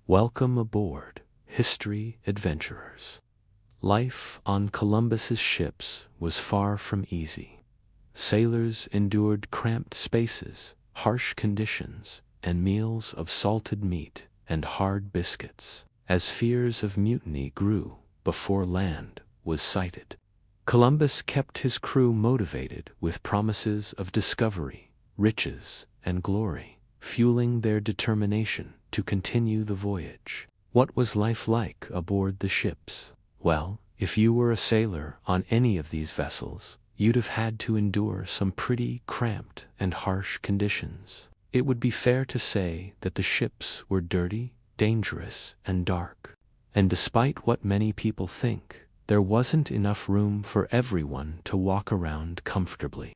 Welcome aboard, history adventurers. Life on Columbus's ships was far from easy. Sailors endured cramped spaces, harsh conditions, and meals of salted meat and hard biscuits, as fears of mutiny grew before land was sighted. Columbus kept his crew motivated with promises of discovery, riches, and glory, fueling their determination to continue the voyage. What was life like aboard the ships? Well, if you were a sailor on any of these vessels, you'd have had to endure some pretty cramped and harsh conditions. It would be fair to say that the ships were dirty, dangerous, and dark. And despite what many people think, there wasn't enough room for everyone to walk around comfortably.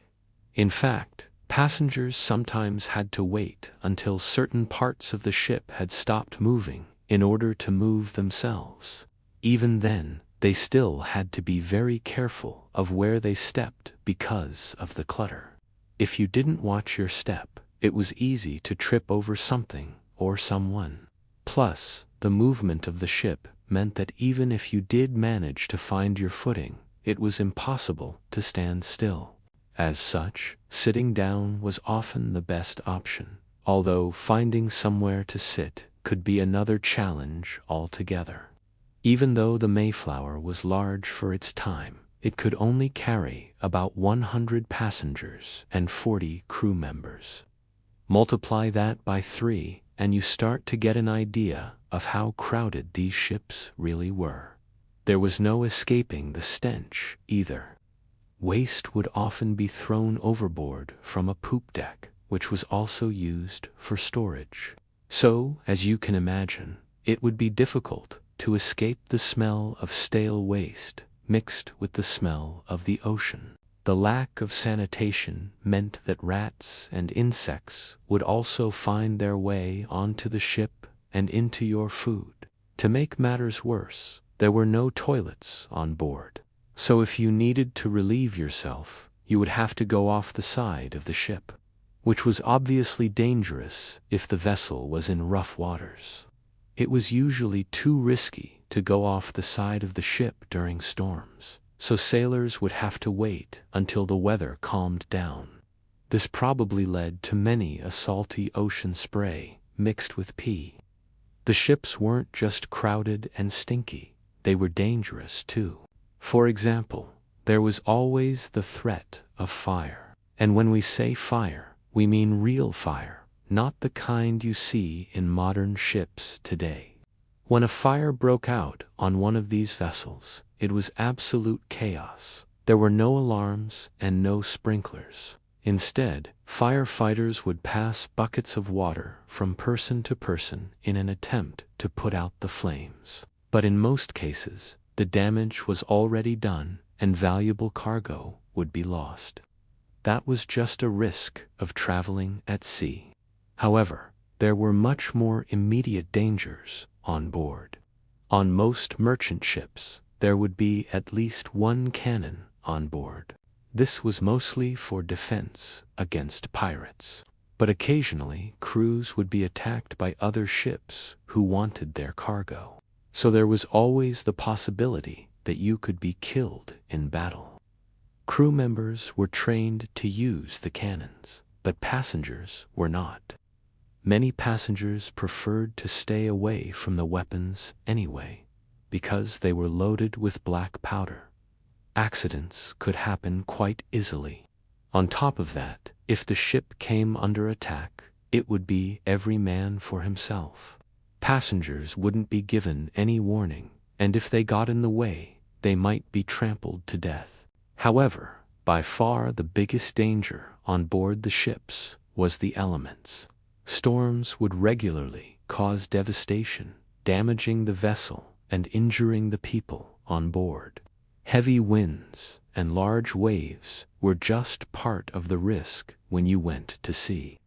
In fact, passengers sometimes had to wait until certain parts of the ship had stopped moving in order to move themselves. Even then, they still had to be very careful of where they stepped because of the clutter. If you didn't watch your step, it was easy to trip over something or someone. Plus, the movement of the ship meant that even if you did manage to find your footing, it was impossible to stand still. As such, sitting down was often the best option, although finding somewhere to sit could be another challenge altogether. Even though the Mayflower was large for its time, it could only carry about 100 passengers and 40 crew members. Multiply that by 3, and you start to get an idea of how crowded these ships really were. There was no escaping the stench either. Waste would often be thrown overboard from a poop deck, which was also used for storage. So, as you can imagine, it would be difficult to escape the smell of stale waste mixed with the smell of the ocean. The lack of sanitation meant that rats and insects would also find their way onto the ship and into your food. To make matters worse, there were no toilets on board. So if you needed to relieve yourself, you would have to go off the side of the ship, which was obviously dangerous if the vessel was in rough waters. It was usually too risky to go off the side of the ship during storms, so sailors would have to wait until the weather calmed down. This probably led to many a salty ocean spray mixed with pee. The ships weren't just crowded and stinky, they were dangerous too. For example, there was always the threat of fire. And when we say fire, we mean real fire, not the kind you see in modern ships today. When a fire broke out on one of these vessels, it was absolute chaos. There were no alarms and no sprinklers. Instead, firefighters would pass buckets of water from person to person in an attempt to put out the flames. But in most cases, the damage was already done and valuable cargo would be lost. That was just a risk of traveling at sea. However, there were much more immediate dangers on board. On most merchant ships, there would be at least one cannon on board. This was mostly for defense against pirates. But occasionally, crews would be attacked by other ships who wanted their cargo. So there was always the possibility that you could be killed in battle. Crew members were trained to use the cannons, but passengers were not. Many passengers preferred to stay away from the weapons anyway, because they were loaded with black powder. Accidents could happen quite easily. On top of that, if the ship came under attack, it would be every man for himself. Passengers wouldn't be given any warning, and if they got in the way, they might be trampled to death. However, by far the biggest danger on board the ships was the elements. Storms would regularly cause devastation, damaging the vessel and injuring the people on board. Heavy winds and large waves were just part of the risk when you went to sea.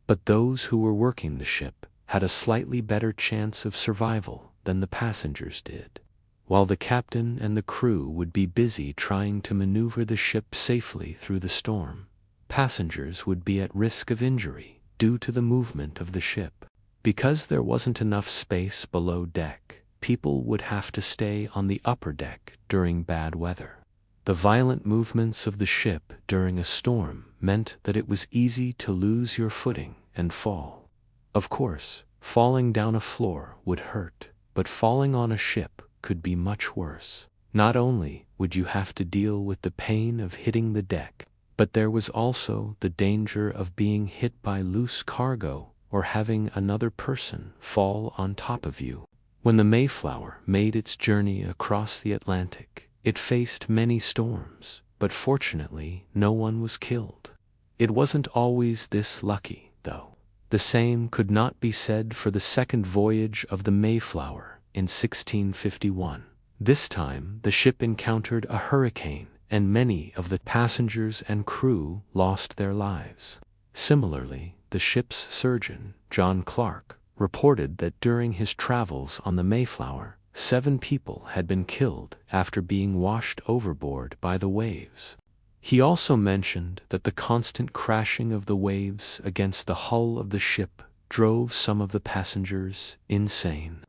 But those who were working the ship had a slightly better chance of survival than the passengers did. While the captain and the crew would be busy trying to maneuver the ship safely through the storm, passengers would be at risk of injury due to the movement of the ship. Because there wasn't enough space below deck, people would have to stay on the upper deck during bad weather. The violent movements of the ship during a storm meant that it was easy to lose your footing and fall. Of course, falling down a floor would hurt, but falling on a ship could be much worse. Not only would you have to deal with the pain of hitting the deck, but there was also the danger of being hit by loose cargo or having another person fall on top of you. When the Mayflower made its journey across the Atlantic, it faced many storms, but fortunately no one was killed. It wasn't always this lucky, though. The same could not be said for the second voyage of the Mayflower in 1651. This time the ship encountered a hurricane, and many of the passengers and crew lost their lives. Similarly, the ship's surgeon, John Clark, reported that during his travels on the Mayflower, 7 people had been killed after being washed overboard by the waves. He also mentioned that the constant crashing of the waves against the hull of the ship drove some of the passengers insane.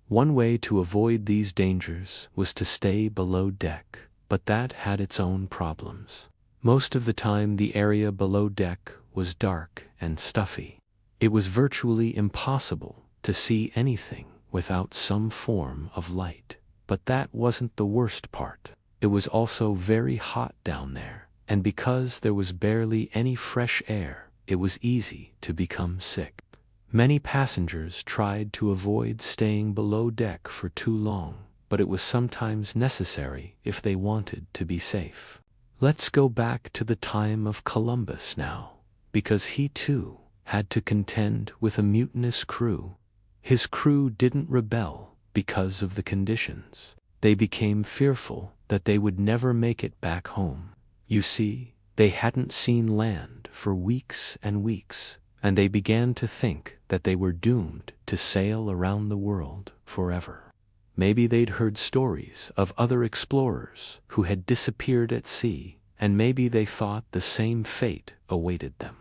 One way to avoid these dangers was to stay below deck, but that had its own problems. Most of the time the area below deck was dark and stuffy. It was virtually impossible to see anything without some form of light. But that wasn't the worst part. It was also very hot down there, and because there was barely any fresh air, it was easy to become sick. Many passengers tried to avoid staying below deck for too long, but it was sometimes necessary if they wanted to be safe. Let's go back to the time of Columbus now, because he too had to contend with a mutinous crew. His crew didn't rebel because of the conditions. They became fearful that they would never make it back home. You see, they hadn't seen land for weeks and weeks, and they began to think that they were doomed to sail around the world forever. Maybe they'd heard stories of other explorers who had disappeared at sea, and maybe they thought the same fate awaited them.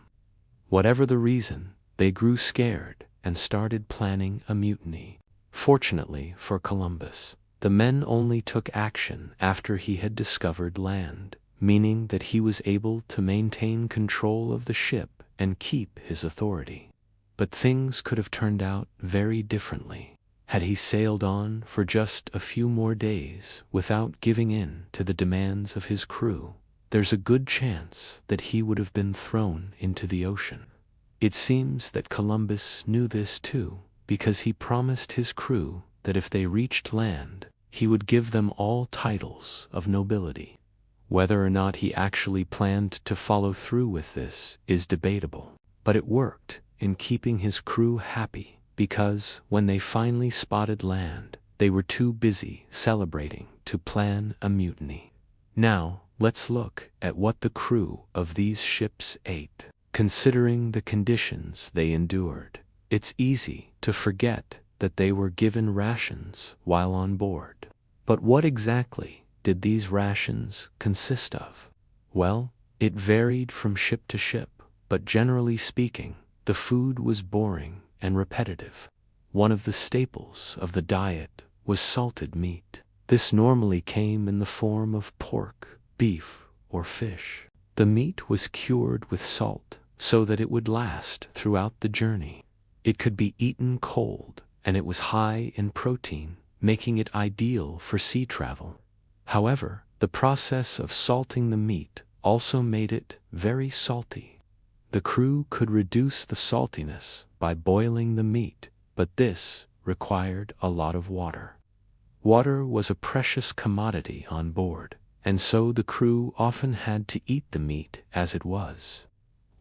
Whatever the reason, they grew scared and started planning a mutiny. Fortunately for Columbus, the men only took action after he had discovered land, meaning that he was able to maintain control of the ship and keep his authority. But things could have turned out very differently. Had he sailed on for just a few more days without giving in to the demands of his crew, there's a good chance that he would have been thrown into the ocean. It seems that Columbus knew this too, because he promised his crew that if they reached land, he would give them all titles of nobility. Whether or not he actually planned to follow through with this is debatable, but it worked in keeping his crew happy, because when they finally spotted land, they were too busy celebrating to plan a mutiny. Now, let's look at what the crew of these ships ate. Considering the conditions they endured, it's easy to forget that they were given rations while on board. But what exactly did these rations consist of? Well, it varied from ship to ship, but generally speaking, the food was boring and repetitive. One of the staples of the diet was salted meat. This normally came in the form of pork, beef, or fish. The meat was cured with salt so that it would last throughout the journey. It could be eaten cold, and it was high in protein, making it ideal for sea travel. However, the process of salting the meat also made it very salty. The crew could reduce the saltiness by boiling the meat, but this required a lot of water. Water was a precious commodity on board, and so the crew often had to eat the meat as it was.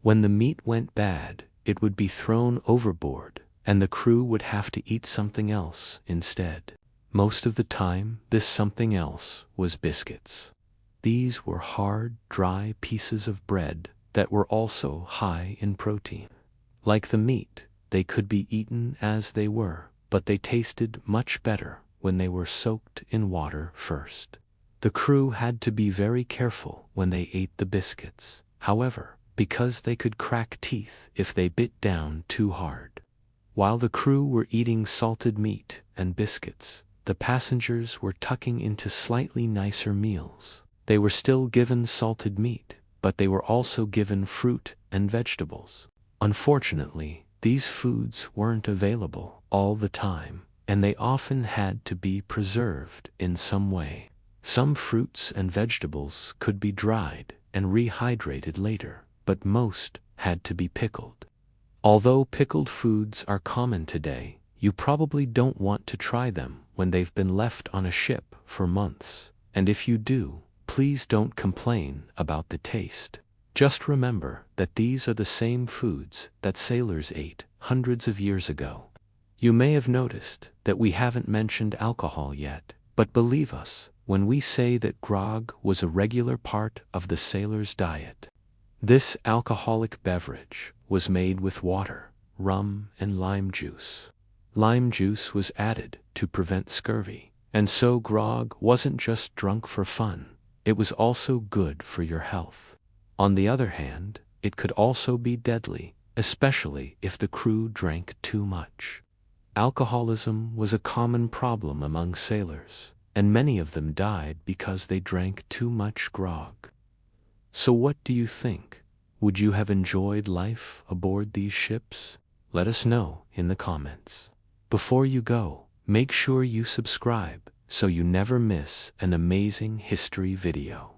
When the meat went bad, it would be thrown overboard, and the crew would have to eat something else instead. Most of the time, this something else was biscuits. These were hard, dry pieces of bread that were also high in protein. Like the meat, they could be eaten as they were, but they tasted much better when they were soaked in water first. The crew had to be very careful when they ate the biscuits, however, because they could crack teeth if they bit down too hard. While the crew were eating salted meat and biscuits, the passengers were tucking into slightly nicer meals. They were still given salted meat, but they were also given fruit and vegetables. Unfortunately, these foods weren't available all the time, and they often had to be preserved in some way. Some fruits and vegetables could be dried and rehydrated later, but most had to be pickled. Although pickled foods are common today, you probably don't want to try them when they've been left on a ship for months. And if you do, please don't complain about the taste. Just remember that these are the same foods that sailors ate hundreds of years ago. You may have noticed that we haven't mentioned alcohol yet, but believe us when we say that grog was a regular part of the sailors' diet. This alcoholic beverage was made with water, rum, and lime juice. Lime juice was added to prevent scurvy, and so grog wasn't just drunk for fun, it was also good for your health. On the other hand, it could also be deadly, especially if the crew drank too much. Alcoholism was a common problem among sailors, and many of them died because they drank too much grog. So what do you think? Would you have enjoyed life aboard these ships? Let us know in the comments. Before you go, make sure you subscribe so you never miss an amazing history video.